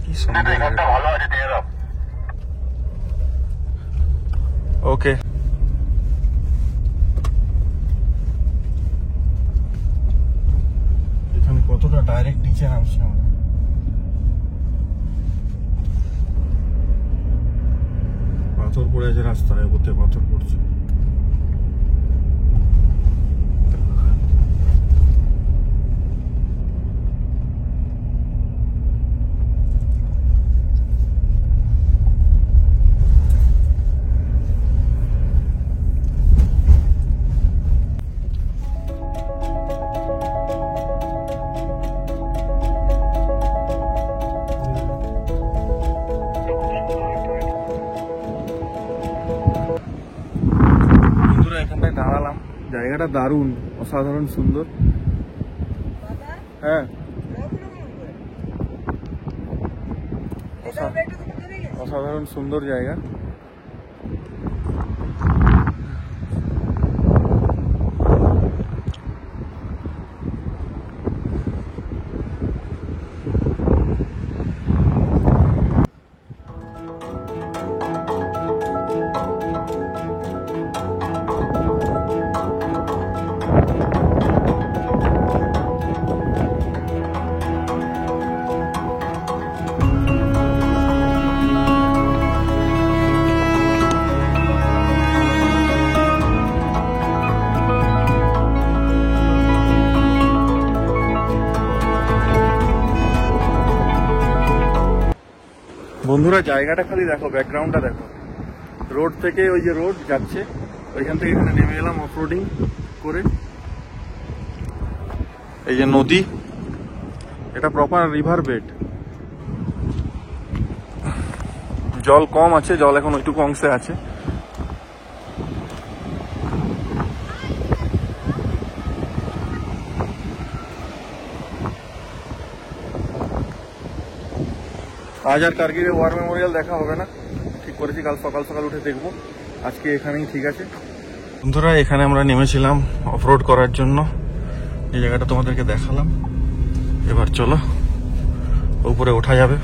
কি সুন্দর জায়গা। ওকে, এখানে কতটা ডাইরেক্ট নিচে নামছি আমরা। পাথর পড়ে আছে রাস্তায়, ওতে পাথর পড়ছে। এখানটায় দাঁড়ালাম, জায়গাটা দারুণ, অসাধারণ সুন্দর। হ্যাঁ, অসাধারণ সুন্দর জায়গা। বন্ধুরা জায়গাটা খালি দেখো, ব্যাকগ্রাউন্ডটা দেখো। রোড থেকে ওই যে রোড যাচ্ছে, ওইখান থেকে এখানে নেমে এলাম অফরোডিং করে। এই যে নদী, এটা প্রপার রিভার বেড। জল কম আছে, জল এখন ওইটুকু অংশে আছে। আজ আর কার্গিলের ওয়ার মেমোরিয়াল দেখা হবে না, ঠিক করেছি কাল সকাল সকাল উঠে দেখবো। আজকে এখানেই ঠিক আছে। বন্ধুরা এখানে আমরা নেমেছিলাম অফরোড করার জন্য, এই জায়গাটা তোমাদেরকে দেখালাম। এবার চলো উপরে ওঠা যাবে।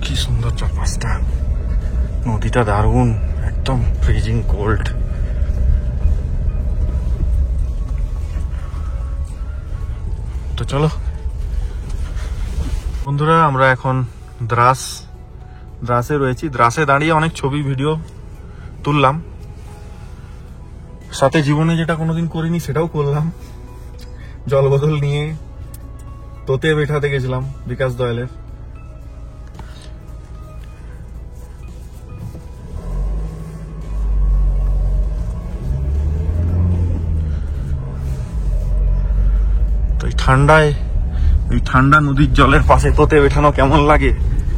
কি সুন্দর চারপাশটা, নদীটা দারুণ, একদম ফ্রিজিং কোল্ড। তো চলো বন্ধুরা, আমরা এখন দ্রাসে রয়েছি। দ্রাসে দাঁড়িয়ে অনেক ছবি ভিডিও তুললাম, সাথে জীবনে যেটা কোনোদিন করিনি সেটাও করলাম। জল বোতল নিয়ে তোতে বেঠাতে গেছিলাম বিকাশ দয়ালের। তো এই ঠান্ডা নদীর জলের পাশে তোতে বেঠানো কেমন লাগে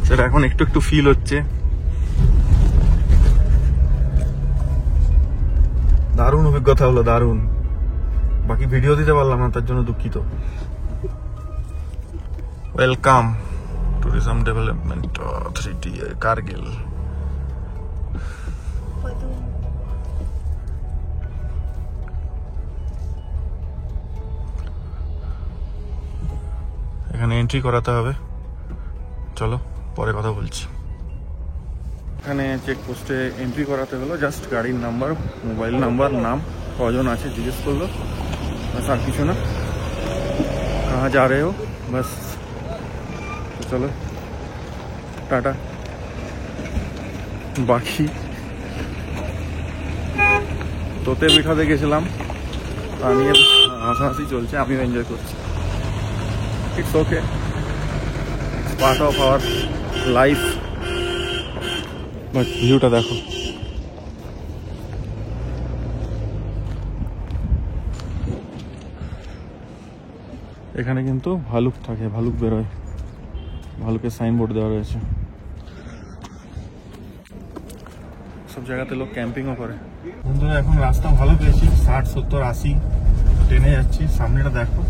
সেটা এখন একটু একটু ফিল হচ্ছে। দারুণ অভিজ্ঞতা হলো, দারুণ। বাকি ভিডিও দিতে পারলাম না, তার জন্য দুঃখিত। Welcome tourism development authority Kargil. এখানে এন্ট্রি করাতে হবে, চলো পরে কথা বলছি। এখানে চেকপোস্টে এন্ট্রি করাতে হলো, জাস্ট গাড়ির নাম্বার, মোবাইল নাম্বার, নাম, কজন আছে জিজ্ঞেস করলো, বাস, আর কিছু না। কাহা যা রে হো, বাস। তো চলো টাটা। বাকি তোতে বিঠাতে গেছিলাম, তা নিয়ে হাসাহাসি চলছে, আমিও এনজয় করছি। It's okay, it's part of our life. But ভিউটা দেখো, এখানে কিন্তু ভালুক থাকে, ভালুক বেরোয়, ভালুকের সাইনবোর্ড দেওয়া রয়েছে। সব জায়গাতে লোক ক্যাম্পিংও করে। বন্ধুরা এখন রাস্তা ভালো পেয়েছি, 60, 70, 80 ট্রেনে যাচ্ছি। সামনেটা দেখো,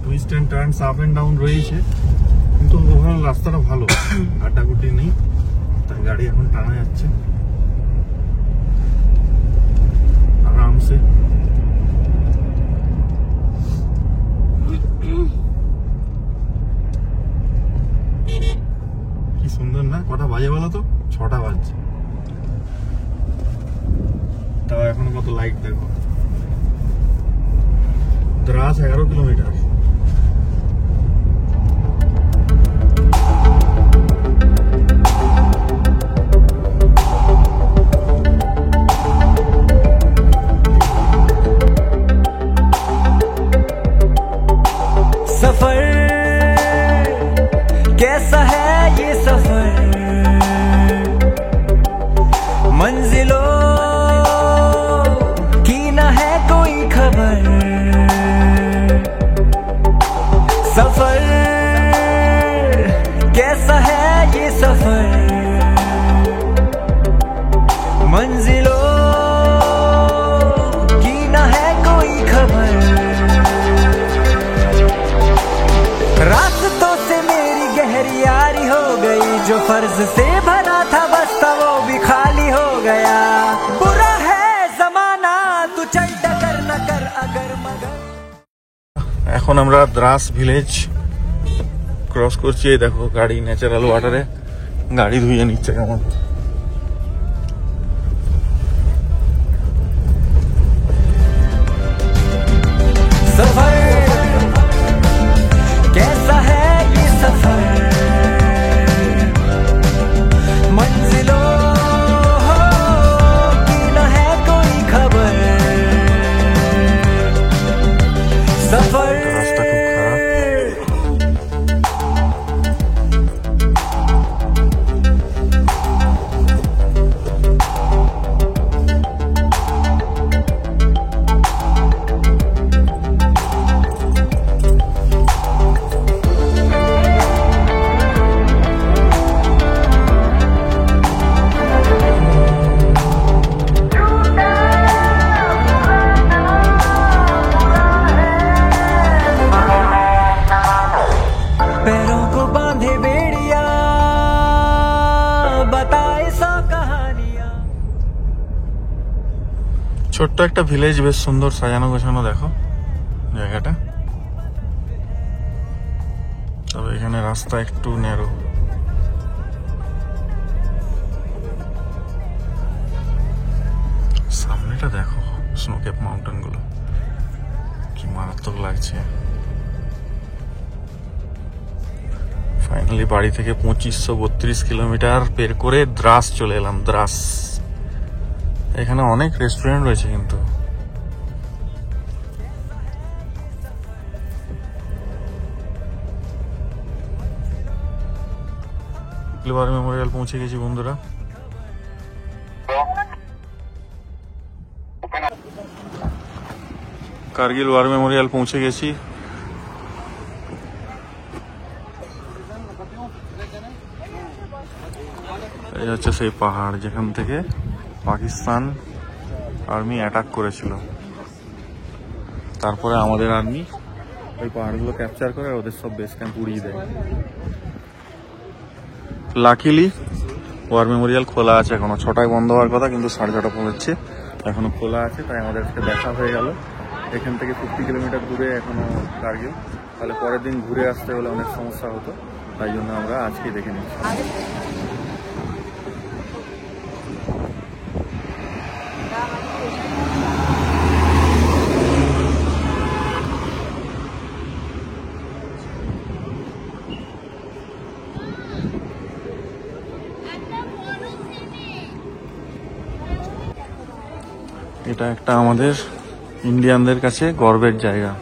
twist and turns, up and down রয়েছে, কিন্তু ওভারঅল রাস্তাটা ভালো, আড্ডাগুড্ডি নেই, তাই গাড়ি এখন টানা যাচ্ছে আরামসে। কি সুন্দর না? কটা বাজে বলো তো? 6টা বাজছে, তাও এখনো কত লাইট দেখো। দ্রাস 11 কিলোমিটার। सफर कैसा है ये सफर, मंजिलों की न है कोई खबर। सफर कैसा है ये सफर, मंजिलों की न है कोई खबर। रास्तों से मेरी गहरी यारी हो गई, जो फर्ज से भरा था बस्ता वो भी खाली हो गया। बुरा है जमाना, तू चल डगर न कर अगर मगर। এখন আমরা দ্রাস ভিলেজ ক্রস করছি। এই দেখো গাড়ি ন্যাচারাল ওয়াটারে গাড়ি ধুয়ে নিচ্ছে কেমন। सफर कैसा है ये सफर, मंजिलों की न है कोई खबर। सफर রাস্তা খুব খারাপ। पैरों को बांधे बेड़िया, बताए सौ कहानियां। ছোট্ট একটা ভিলেজ, বেশ সুন্দর সাজানো গোছানো দেখো জায়গাটা। তবে এখানে রাস্তা একটু ন্যারো। সামনেটা দেখো, স্নোকেপ মাউন্টেন গুলো কি মারাত্মক লাগছে। ফাইনালি বাড়ি থেকে 2532 কিলোমিটার বের করে দ্রাস চলে এলাম। দ্রাস, এখানে অনেক রেস্টুরেন্ট রয়েছে কিন্তু। ওয়ার মেমোরিয়াল পৌঁছে গেছি বন্ধুরা। কার্গিল ওয়ার মেমোরিয়াল পৌঁছে গেছি। এই হচ্ছে সেই পাহাড় যেখান থেকে পাকিস্তান আর্মি অ্যাটাক করেছিল। তারপরে আমাদের আর্মি ওই পাহাড়গুলো ক্যাপচার করে ওদের সব বেস ক্যাম্প উড়িয়ে দেয়। লাকিলি ওয়ার মেমোরিয়াল খোলা আছে এখনো। 6টায় বন্ধ হওয়ার কথা, কিন্তু 6:30 পৌঁছচ্ছে, এখনো খোলা আছে। তাই আমাদের আজকে দেখা হয়ে গেল। এখান থেকে 50 কিলোমিটার দূরে এখনো কার্গিল। তাহলে পরের দিন ঘুরে আসতে হলে অনেক সমস্যা হতো, তাই জন্য আমরা আজকেই দেখে নিচ্ছি। এটা একটা আমাদের ইন্ডিয়ানদের কাছে গর্বের জায়গা।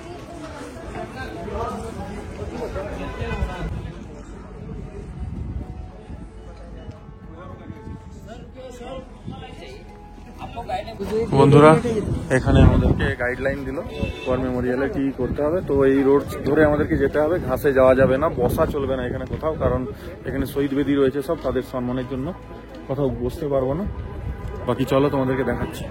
বন্ধুরা, এখানে আমাদেরকে গাইডলাইন দিল ওয়ার মেমোরিয়ালে কি করতে হবে। তো এই রোড ধরে আমাদেরকে যেতে হবে, ঘাসে যাওয়া যাবে না, বসা চলবে না এখানে কোথাও, কারণ এখানে শহীদ বেদি রয়েছে সব, তাদের সম্মানের জন্য কোথাও বসতে পারবো না। বাকি চলো তোমাদেরকে দেখাচ্ছি।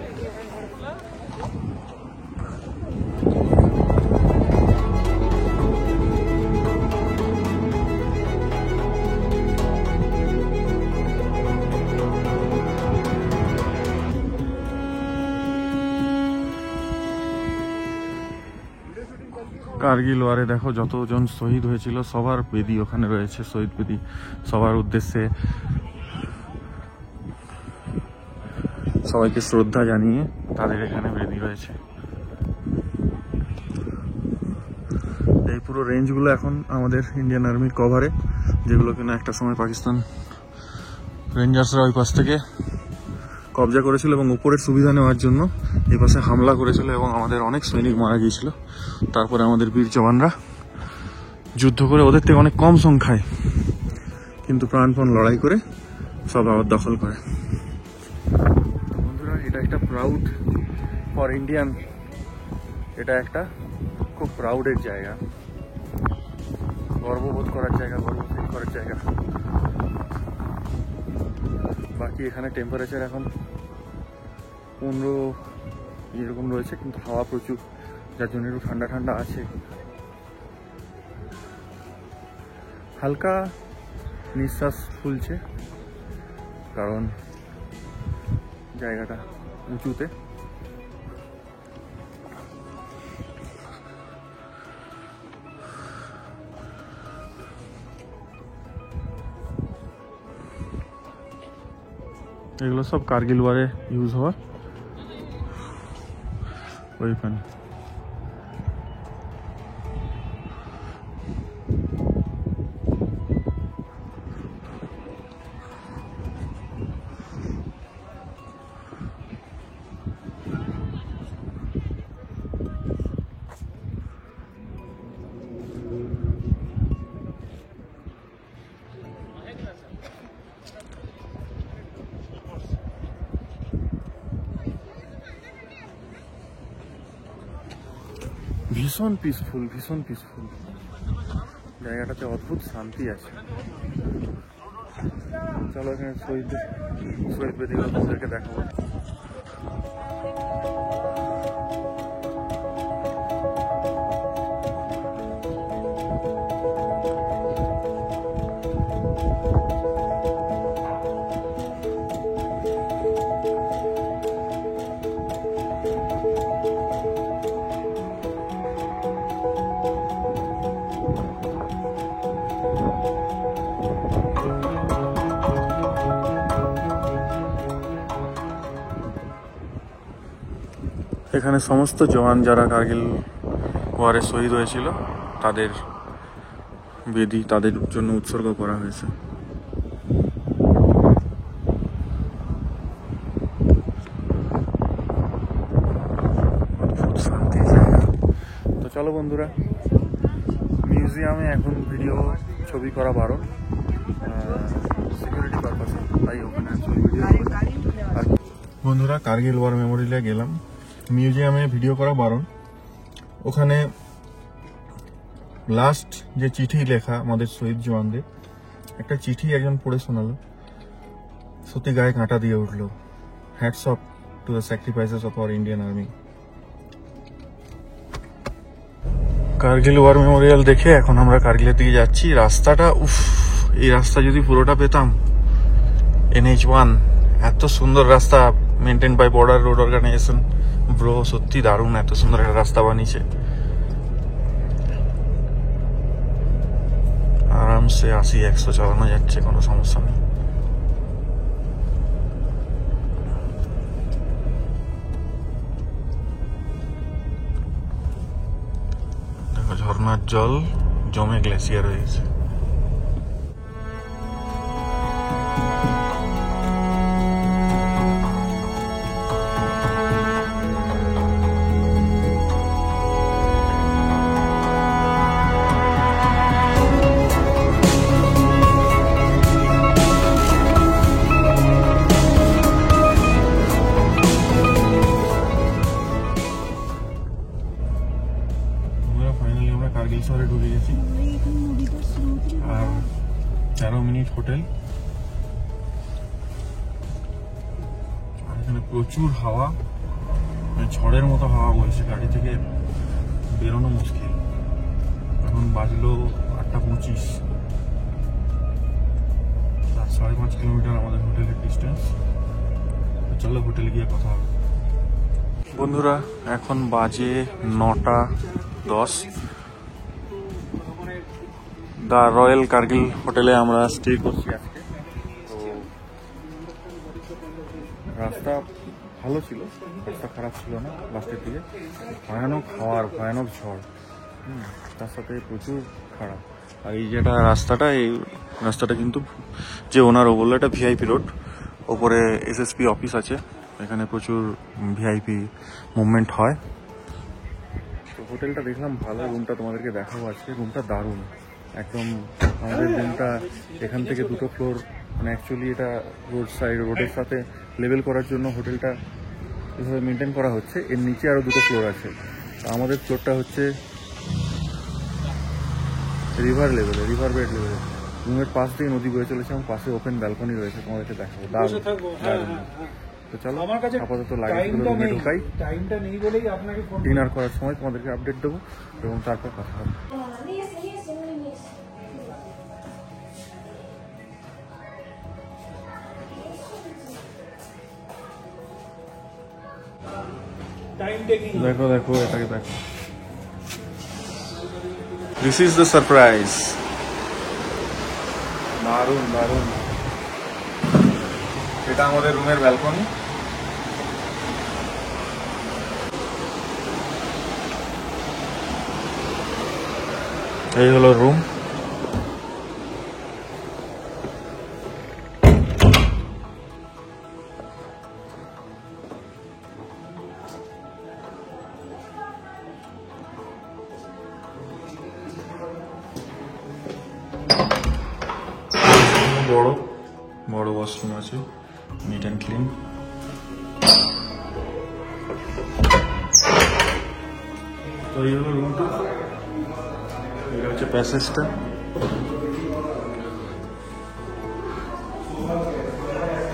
কার্গিল ওয়ারে দেখো যতজন শহীদ হয়েছিল সবার বেদি ওখানে রয়েছে, শহীদ বেদি। সবার উদ্দেশ্যে সবাইকে শ্রদ্ধা জানিয়ে তাদের এখানে বেদি রয়েছে। এই পুরো রেঞ্জগুলো এখন আমাদের ইন্ডিয়ান আর্মির কভারে, যেগুলো কিনা একটা সময় পাকিস্তান রেঞ্জার্সরা ওই পাশ থেকে কবজা করেছিল এবং উপরের সুবিধা নেওয়ার জন্য এই পাশে হামলা করেছিল এবং আমাদের অনেক সৈনিক মারা গিয়েছিল। তারপরে আমাদের বীর জওয়ানরা যুদ্ধ করে ওদের থেকে অনেক কম সংখ্যায় কিন্তু প্রাণপণ লড়াই করে সব আবার দখল করে। বন্ধুরা, এটা একটা প্রাউড ফর ইন্ডিয়ান, এটা একটা খুব প্রাউডের জায়গা, গর্ববোধ করার জায়গা, গর্ব ফিল করার জায়গা। বাকি এখানে টেম্পারেচার এখন 15 এরকম রয়েছে, কিন্তু হাওয়া প্রচুর, যার জন্য একটু ঠান্ডা ঠান্ডা আছে। হালকা নিঃশ্বাস ফুলছে, কারণ জায়গাটা উঁচুতে। এগুলো সব কার্গিল ওয়ারে ইউজ হওয়া ওয়েপন। ভীষণ পিসফুল, ভীষণ পিসফুল জায়গাটাতে, অদ্ভুত শান্তি আছে। চলো এখানে শহীদ বেদিগুলো তোমাদেরকে দেখাবো। এখানে সমস্ত জওয়ান যারা কার্গিল ওয়ারে শহীদ হয়েছিল তাদের বেদি তাদের জন্য উৎসর্গ করা হয়েছে। তো চলো বন্ধুরা, মিউজিয়ামে এখন ভিডিও ছবি করা বারণ, সিকিউরিটি পারপাসে, তাই ওখানে ভিডিও। আর বন্ধুরা, কার্গিল ওয়ার মেমোরিয়ালে গেলাম, মিউজিয়ামে ভিডিও করা বারণ। ওখানে লাস্ট যে চিঠি লেখা আমাদের শহীদ জওয়ানদের, একটা চিঠি একজন পড়ে শোনালো, সত্যি গায়ে কাঁটা দিয়ে উঠলো। Hats off to the sacrifices of our Indian army. Kargil war memorial দেখে এখন আমরা কার্গিলের দিকে যাচ্ছি। রাস্তাটা এই রাস্তা যদি পুরোটা পেতাম, NH1, এত সুন্দর রাস্তা, maintain by border road organisation. BRO সত্যি দারুণ, এত সুন্দর একটা রাস্তা বানিয়েছে। আরামসে 80-100 চালানো যাচ্ছে, কোনো সমস্যা নেই। দেখো ঝর্ণার জল জমে গ্লেসিয়ার হয়ে গেছে। কার্গিল শহরে ঢুকে গেছি, আর 13 মিনিট হোটেল। আর এখানে প্রচুর হাওয়া, ঝড়ের মতো হাওয়া বইছে, গাড়ি থেকে বেরোনো মুশকিল। এখন বাজলো 8:25, 5.5 কিলোমিটার আমাদের হোটেলের ডিস্টেন্স। চলো হোটেলে গিয়ে কথা হবে। বন্ধুরা, এখন বাজে 9:10। দ্য রয়্যাল কার্গিল হোটেলে আমরা স্টে করছি আজকে। তো রাস্তা ভালো ছিল, রাস্তা খারাপ ছিল না লাস্টের দিকে। ভয়ানক হাওয়ার, ভয়ানক ঝড়, তার সাথে প্রচুর খারাপ। আর এই যেটা রাস্তাটা, এই রাস্তাটা কিন্তু যে ওনার ও বললো এটা ভিআইপি রোড। ওপরে SSP অফিস আছে, এখানে প্রচুর ভিআইপি মুভমেন্ট হয়। তো হোটেলটা দেখলাম ভালো, রুমটা তোমাদেরকে দেখাবো আজকে। রুমটা দারুণ একদম। আমাদের রুমটা এখান থেকে 2টো ফ্লোর, মানে অ্যাকচুয়ালি এটা রোড সাইড, রোডের সাথে লেভেল করার জন্য হোটেলটা এভাবে মেনটেন করা হচ্ছে। এর নিচে আরও 2টো ফ্লোর আছে। তো আমাদের ফ্লোরটা হচ্ছে রিভার লেভেলে, রিভার বেড লেভেলে। রুমের পাশ দিয়ে নদী বয়ে চলেছে এবং পাশে ওপেন ব্যালকনি রয়েছে, তোমাদেরকে দেখাবো। দারুণ দারুণ। তো চলো আপাতত লাগেজগুলো রুমে ঢুকাই, ডিনার করার সময় তোমাদেরকে আপডেট দেবো এবং তারপর কথা হবে। দেখো দেখো, এটাকে দেখো। This is the surprise. দারুণ দারুণ। এটা আমাদের রুমের ব্যালকনি। এই হলো রুম। বড় বড় ওয়াশরুম আছে, নিট অ্যান্ড ক্লিন। তো এই হলো রুমটা, এটা হচ্ছে প্যাসেজটা।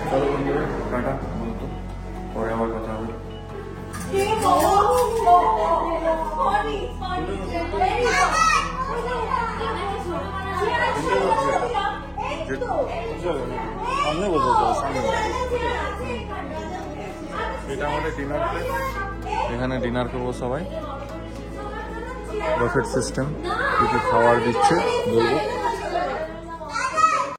চলো বন্ধুরা, টাটা, পরে আবার কথা হবে। সামনে বসে সামনে। এটা আমাদের ডিনার প্লেস, এখানে ডিনার করবো সবাই। বফেট সিস্টেম, কিছু খাবার দিচ্ছে বলবো।